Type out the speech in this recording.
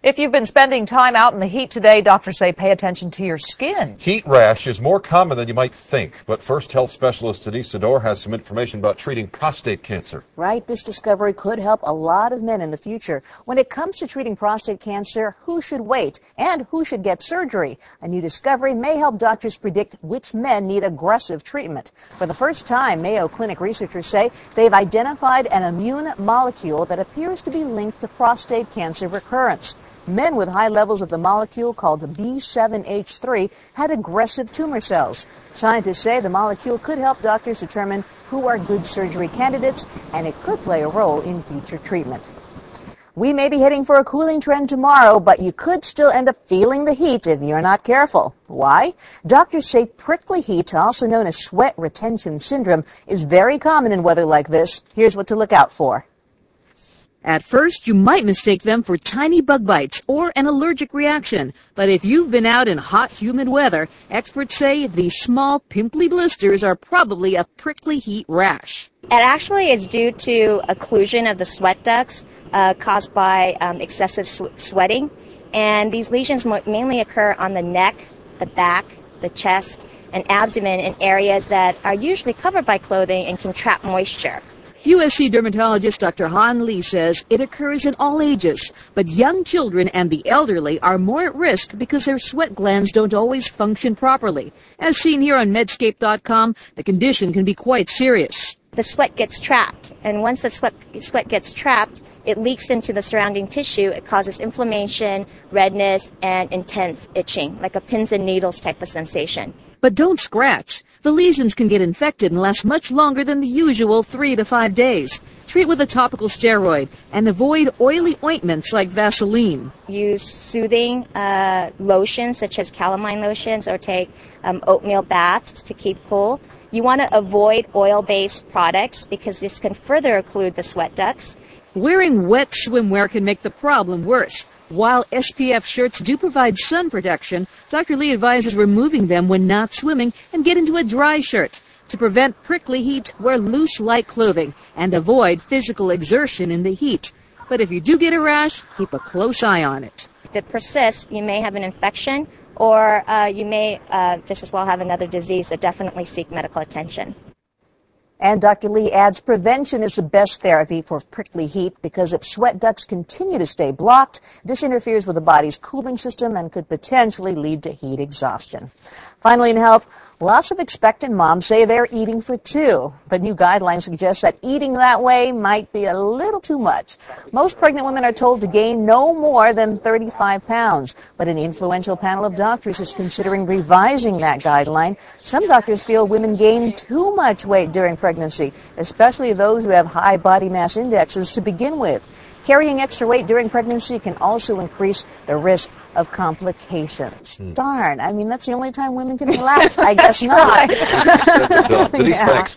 If you've been spending time out in the heat today, doctors say pay attention to your skin. Heat rash is more common than you might think, but First Health specialist Denise Sador has some information about treating prostate cancer. Right, this discovery could help a lot of men in the future. When it comes to treating prostate cancer, who should wait and who should get surgery? A new discovery may help doctors predict which men need aggressive treatment. For the first time, Mayo Clinic researchers say they've identified an immune molecule that appears to be linked to prostate cancer recurrence. Men with high levels of the molecule called B7H3 had aggressive tumor cells. Scientists say the molecule could help doctors determine who are good surgery candidates, and it could play a role in future treatment. We may be heading for a cooling trend tomorrow, but you could still end up feeling the heat if you're not careful. Why? Doctors say prickly heat, also known as sweat retention syndrome, is very common in weather like this. Here's what to look out for. At first, you might mistake them for tiny bug bites or an allergic reaction. But if you've been out in hot, humid weather, experts say these small, pimply blisters are probably a prickly heat rash. It actually is due to occlusion of the sweat ducts caused by excessive sweating. And these lesions mainly occur on the neck, the back, the chest, and abdomen in areas that are usually covered by clothing and can trap moisture. USC dermatologist Dr. Han Lee says it occurs in all ages, but young children and the elderly are more at risk because their sweat glands don't always function properly. As seen here on Medscape.com, the condition can be quite serious. The sweat gets trapped, and once the sweat gets trapped, it leaks into the surrounding tissue. It causes inflammation, redness, and intense itching, like a pins and needles type of sensation. But don't scratch. The lesions can get infected and last much longer than the usual 3 to 5 days. Treat with a topical steroid and avoid oily ointments like Vaseline. Use soothing lotions such as calamine lotions, or take oatmeal baths to keep cool. You want to avoid oil-based products because this can further occlude the sweat ducts. Wearing wet swimwear can make the problem worse. While SPF shirts do provide sun protection, Dr. Lee advises removing them when not swimming and get into a dry shirt. To prevent prickly heat, wear loose, light clothing and avoid physical exertion in the heat. But if you do get a rash, keep a close eye on it. If it persists, you may have an infection, or you may just as well have another disease, so definitely seek medical attention. And Dr. Lee adds prevention is the best therapy for prickly heat because if sweat ducts continue to stay blocked, this interferes with the body's cooling system and could potentially lead to heat exhaustion. Finally, in health, lots of expectant moms say they're eating for two, but new guidelines suggest that eating that way might be a little too much. Most pregnant women are told to gain no more than 35 pounds, but an influential panel of doctors is considering revising that guideline. Some doctors feel women gain too much weight during pregnancy, especially those who have high body mass indexes to begin with. Carrying extra weight during pregnancy can also increase the risk of complications. Darn, I mean, that's the only time women can relax. I guess not. Denise, thanks.